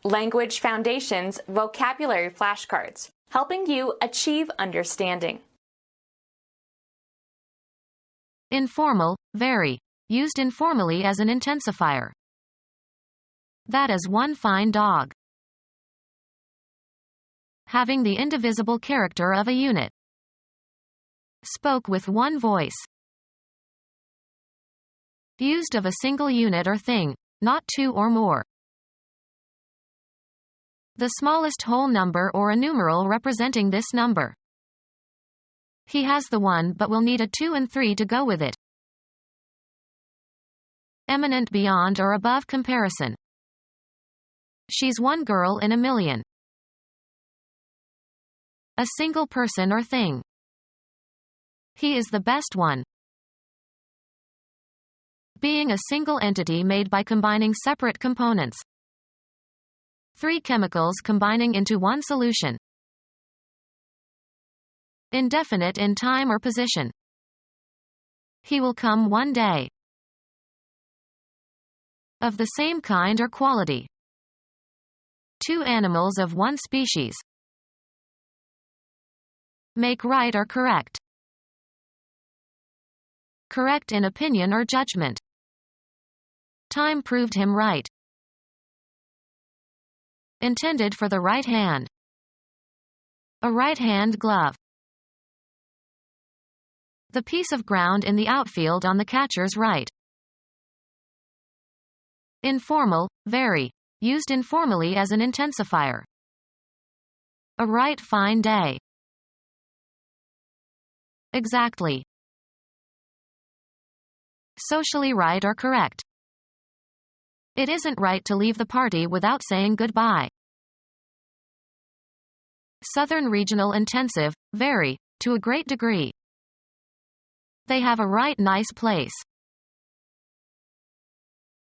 Language Foundations Vocabulary Flashcards, helping you achieve understanding. Informal, very. Used informally as an intensifier. That is one fine dog. Having the indivisible character of a unit. Spoke with one voice. Used of a single unit or thing, not two or more. The smallest whole number or a numeral representing this number. He has the 1 but will need a 2 and 3 to go with it. Eminent beyond or above comparison. She's one girl in a million. A single person or thing. He is the best one. Being a single entity made by combining separate components. 3 chemicals combining into one solution. Indefinite in time or position. He will come one day. Of the same kind or quality. 2 animals of one species. Make right or correct. Correct in opinion or judgment. Time proved him right. Intended for the right hand. A right-hand glove. The piece of ground in the outfield on the catcher's right. Informal, very. Used informally as an intensifier. A right fine day. Exactly. Socially right or correct. It isn't right to leave the party without saying goodbye. Southern regional intensive, very, to a great degree. They have a right nice place.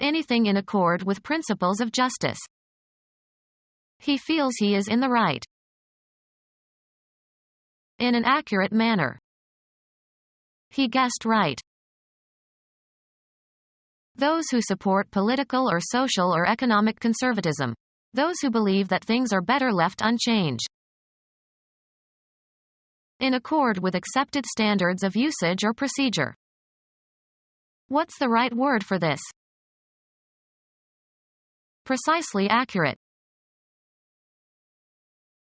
Anything in accord with principles of justice. He feels he is in the right. In an accurate manner. He guessed right. Those who support political or social or economic conservatism. Those who believe that things are better left unchanged. In accord with accepted standards of usage or procedure. What's the right word for this? Precisely accurate.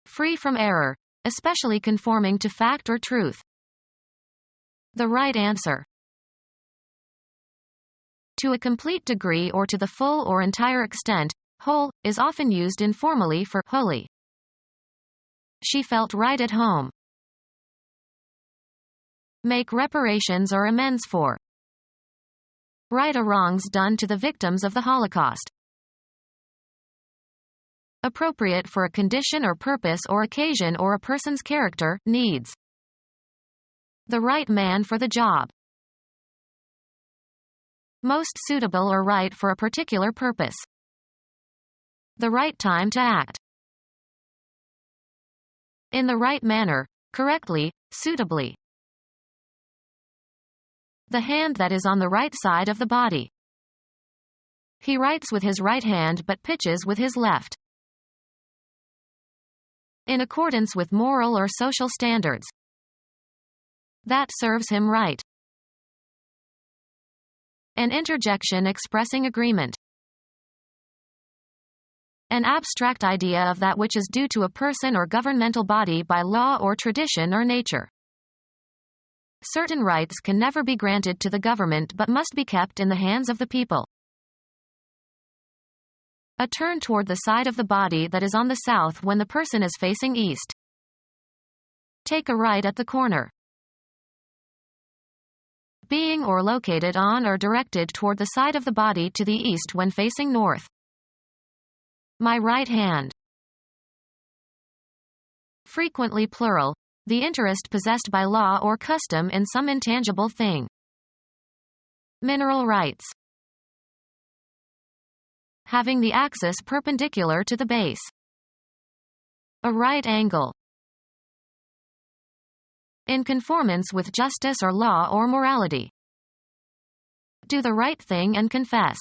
Free from error, especially conforming to fact or truth. The right answer. To a complete degree or to the full or entire extent, whole, is often used informally for wholly. She felt right at home. Make reparations or amends for. Right or wrongs done to the victims of the Holocaust. Appropriate for a condition or purpose or occasion or a person's character, needs. The right man for the job. Most suitable or right for a particular purpose. The right time to act. In the right manner, correctly, suitably. The hand that is on the right side of the body. He writes with his right hand but pitches with his left. In accordance with moral or social standards. That serves him right. An interjection expressing agreement. An abstract idea of that which is due to a person or governmental body by law or tradition or nature. Certain rights can never be granted to the government but must be kept in the hands of the people. A turn toward the side of the body that is on the south when the person is facing east. Take a right at the corner. Being or located on or directed toward the side of the body to the east when facing north. My right hand. Frequently plural, the interest possessed by law or custom in some intangible thing. Mineral rights. Having the axis perpendicular to the base. A right angle. In conformance with justice or law or morality. Do the right thing and confess.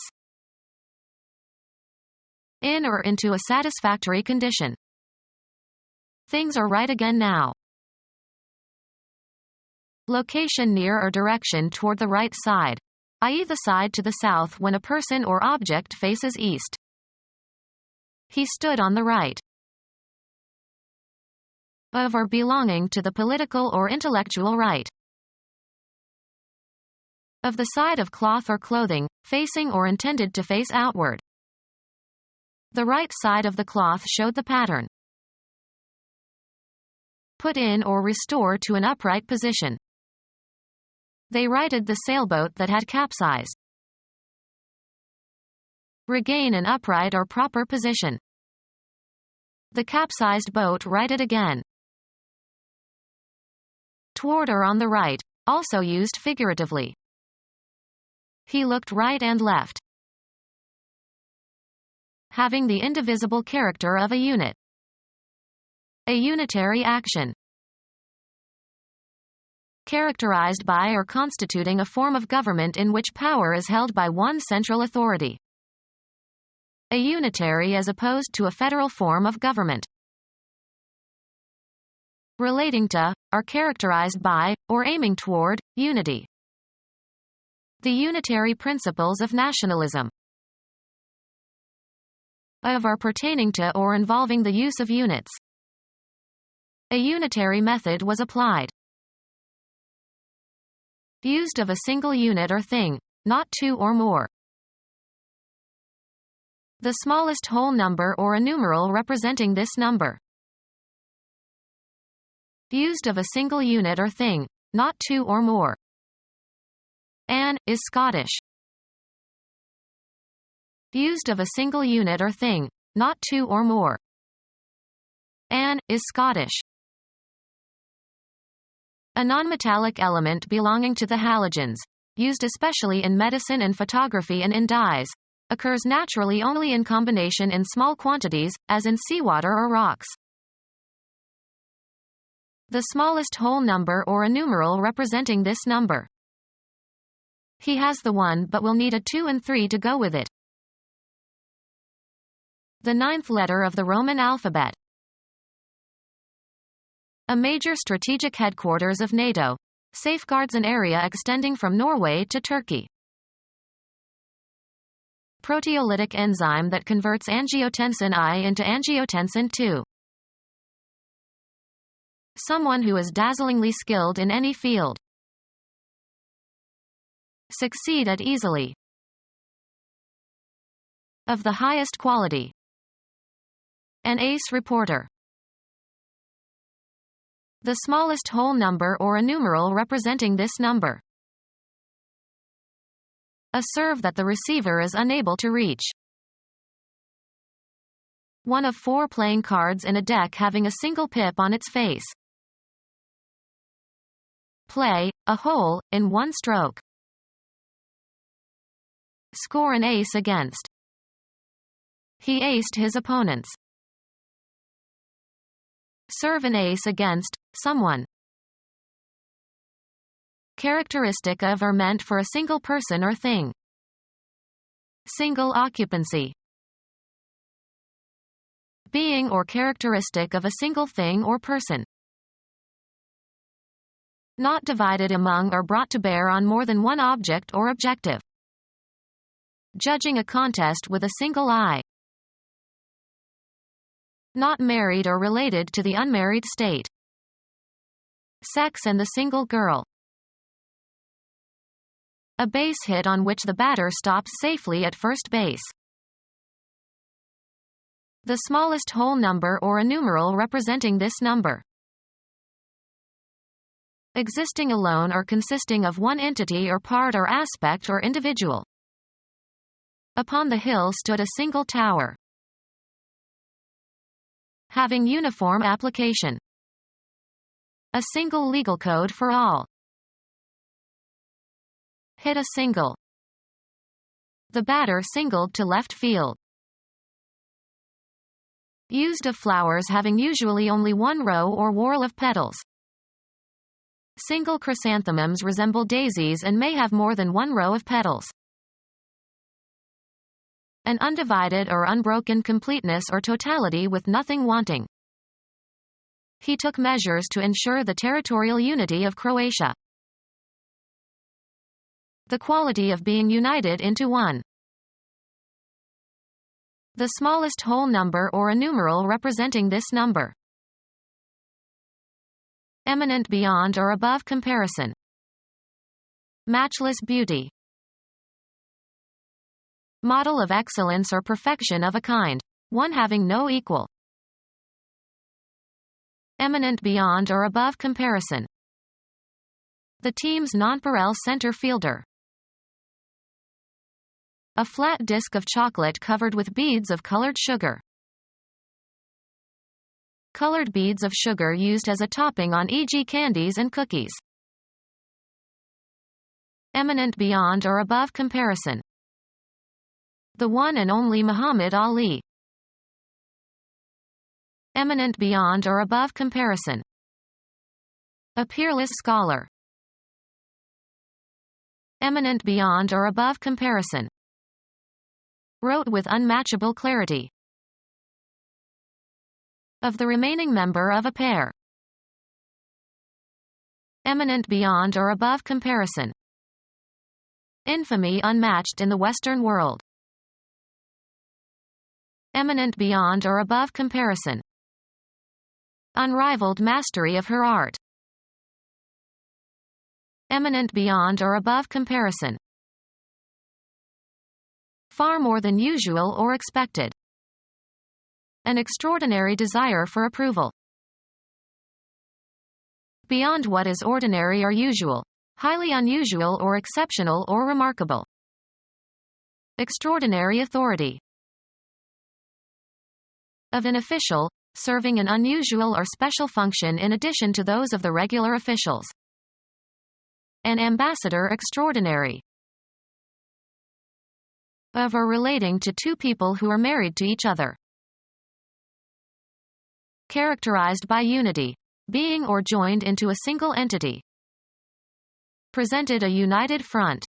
in or into a satisfactory condition. Things are right again now. Location near or direction toward the right side, i.e. the side to the south when a person or object faces east. He stood on the right of or belonging to the political or intellectual right of the side of cloth or clothing, facing or intended to face outward. The right side of the cloth showed the pattern. Put in or restore to an upright position. They righted the sailboat that had capsized. Regain an upright or proper position. The capsized boat righted again. Toward or on the right, also used figuratively. He looked right and left. Having the indivisible character of a unit. A unitary action. Characterized by or constituting a form of government in which power is held by one central authority. A unitary as opposed to a federal form of government. Relating to, are characterized by, or aiming toward, unity. The unitary principles of nationalism. Of are pertaining to or involving the use of units. A unitary method was applied. Used of a single unit or thing, not two or more. The smallest whole number or a numeral representing this number. Used of a single unit or thing, not two or more. An is Scottish. Used of a single unit or thing, not two or more. An is Scottish. A nonmetallic element belonging to the halogens, used especially in medicine and photography and in dyes, occurs naturally only in combination in small quantities, as in seawater or rocks. The smallest whole number or a numeral representing this number. He has the 1 but will need a 2 and 3 to go with it. The 9th letter of the Roman alphabet. A major strategic headquarters of NATO. Safeguards an area extending from Norway to Turkey. Proteolytic enzyme that converts angiotensin I into angiotensin II. Someone who is dazzlingly skilled in any field. Succeed at easily. Of the highest quality. An ace reporter. The smallest whole number or a numeral representing this number. A serve that the receiver is unable to reach. One of 4 playing cards in a deck having a single pip on its face. Play, a hole, in 1 stroke. Score an ace against. He aced his opponents. Serve an ace against someone. Characteristic of or meant for a single person or thing. Single occupancy. Being or characteristic of a single thing or person. Not divided among or brought to bear on more than one object or objective. Judging a contest with a single eye. Not married or related to the unmarried state. Sex and the single girl. A base hit on which the batter stops safely at first base. The smallest whole number or a numeral representing this number. Existing alone or consisting of one entity or part or aspect or individual. Upon the hill stood a single tower. Having uniform application. A single legal code for all. Hit a single. The batter singled to left field. Used of flowers having usually only one row or whorl of petals. Single chrysanthemums resemble daisies and may have more than one row of petals. An undivided or unbroken completeness or totality with nothing wanting. He took measures to ensure the territorial unity of Croatia. The quality of being united into one. The smallest whole number or a numeral representing this number. Eminent beyond or above comparison. Matchless beauty. Model of excellence or perfection of a kind, one having no equal. Eminent beyond or above comparison. The team's nonpareil center fielder. A flat disc of chocolate covered with beads of colored sugar. Colored beads of sugar used as a topping on e.g. candies and cookies. Eminent beyond or above comparison. The one and only Muhammad Ali. Eminent beyond or above comparison. A peerless scholar. Eminent beyond or above comparison. Wrote with unmatchable clarity. Of the remaining member of a pair. Eminent beyond or above comparison. Infamy unmatched in the Western world. Eminent beyond or above comparison. Unrivaled mastery of her art. Eminent beyond or above comparison. Far more than usual or expected. An extraordinary desire for approval. Beyond what is ordinary or usual. Highly unusual or exceptional or remarkable. Extraordinary authority. Of an official, serving an unusual or special function in addition to those of the regular officials. An ambassador extraordinary. Of or relating to two people who are married to each other. Characterized by unity. Being or joined into a single entity. Presented a united front.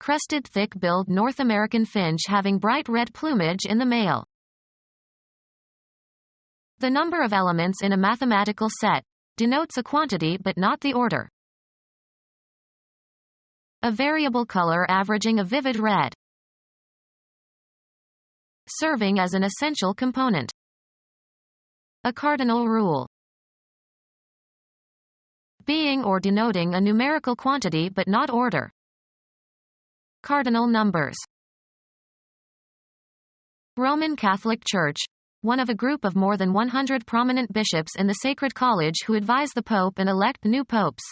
Crested thick-billed North American finch having bright red plumage in the male. The number of elements in a mathematical set denotes a quantity but not the order. A variable color averaging a vivid red. Serving as an essential component. A cardinal rule. Being or denoting a numerical quantity but not order. Cardinal numbers. Roman Catholic Church. One of a group of more than 100 prominent bishops in the Sacred College who advise the Pope and elect new popes.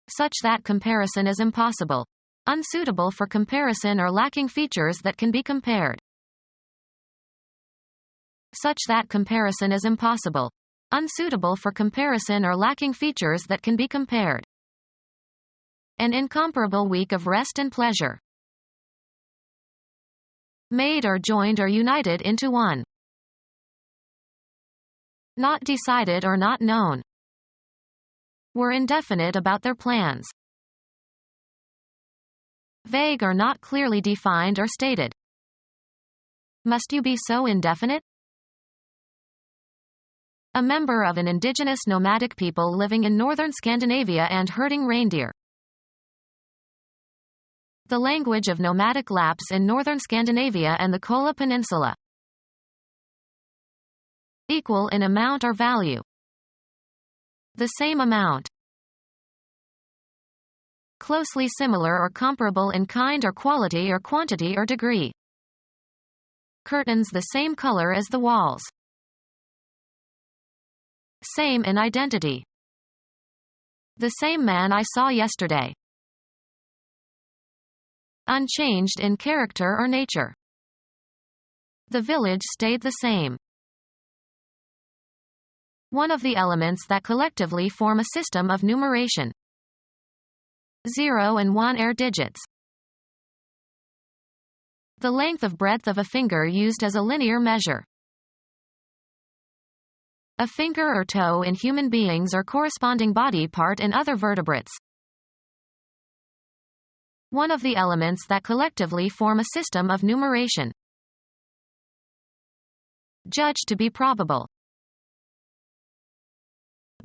Such that comparison is impossible. Unsuitable for comparison or lacking features that can be compared. Such that comparison is impossible. Unsuitable for comparison or lacking features that can be compared. An incomparable week of rest and pleasure. Made or joined or united into one. Not decided or not known. Were indefinite about their plans. Vague or not clearly defined or stated. Must you be so indefinite? A member of an indigenous nomadic people living in northern Scandinavia and herding reindeer. The language of nomadic Lapps in northern Scandinavia and the Kola Peninsula. Equal in amount or value. The same amount. Closely similar or comparable in kind or quality or quantity or degree. Curtains the same color as the walls. Same in identity. The same man I saw yesterday. Unchanged in character or nature. The village stayed the same. One of the elements that collectively form a system of numeration. 0 and 1 are digits. The length of breadth of a finger used as a linear measure. A finger or toe in human beings or corresponding body part in other vertebrates. One of the elements that collectively form a system of numeration. Judge to be probable.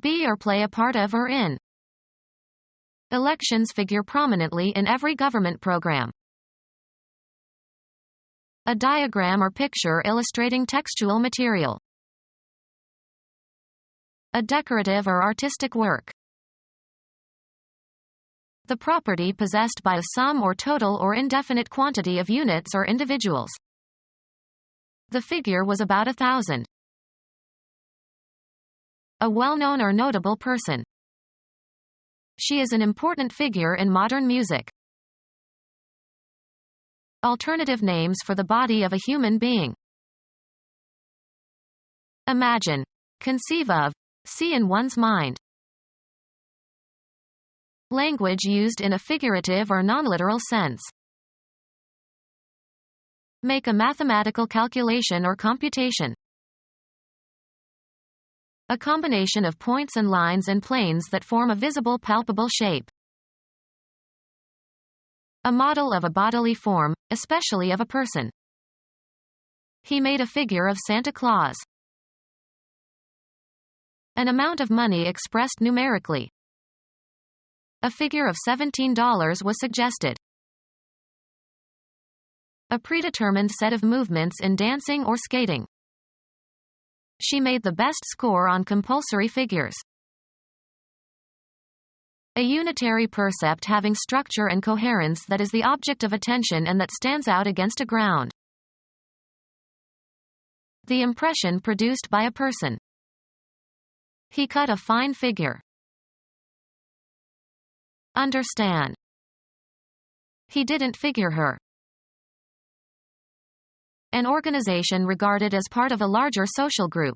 Be or play a part of or in. Elections figure prominently in every government program. A diagram or picture illustrating textual material. A decorative or artistic work. The property possessed by a sum or total or indefinite quantity of units or individuals. The figure was about 1,000. A well-known or notable person. She is an important figure in modern music. Alternative names for the body of a human being. Imagine. Conceive of. See in one's mind. Language used in a figurative or non-literal sense. Make a mathematical calculation or computation. A combination of points and lines and planes that form a visible palpable shape. A model of a bodily form, especially of a person. He made a figure of Santa Claus. An amount of money expressed numerically. A figure of $17 was suggested. A predetermined set of movements in dancing or skating. She made the best score on compulsory figures. A unitary percept having structure and coherence that is the object of attention and that stands out against a ground. The impression produced by a person. He cut a fine figure. Understand. He didn't figure her. An organization regarded as part of a larger social group.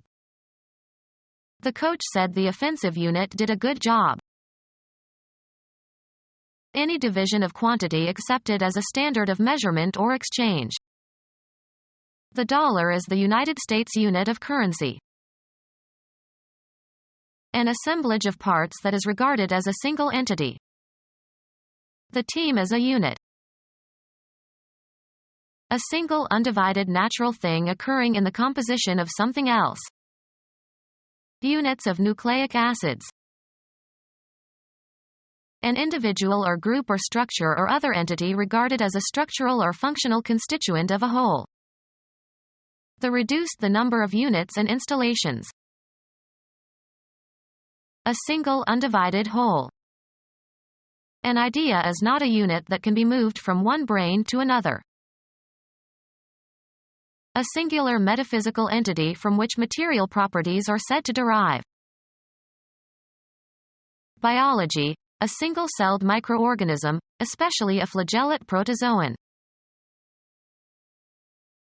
The coach said the offensive unit did a good job. Any division of quantity accepted as a standard of measurement or exchange. The dollar is the United States unit of currency. An assemblage of parts that is regarded as a single entity. The team is a unit. A single undivided natural thing occurring in the composition of something else. Units of nucleic acids. An individual or group or structure or other entity regarded as a structural or functional constituent of a whole. Reduced the number of units and installations. A single undivided whole. An idea is not a unit that can be moved from one brain to another. A singular metaphysical entity from which material properties are said to derive. Biology, a single-celled microorganism, especially a flagellate protozoan.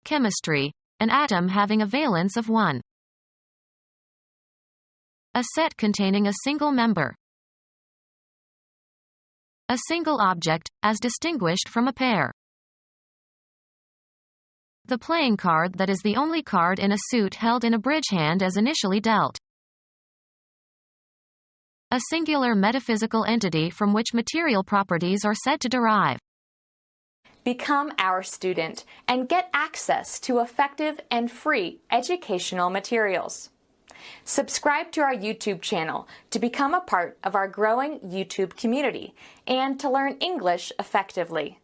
Chemistry, an atom having a valence of 1. A set containing a single member. A single object, as distinguished from a pair. The playing card that is the only card in a suit held in a bridge hand as initially dealt. A singular metaphysical entity from which material properties are said to derive. Become our student and get access to effective and free educational materials. Subscribe to our YouTube channel to become a part of our growing YouTube community and to learn English effectively.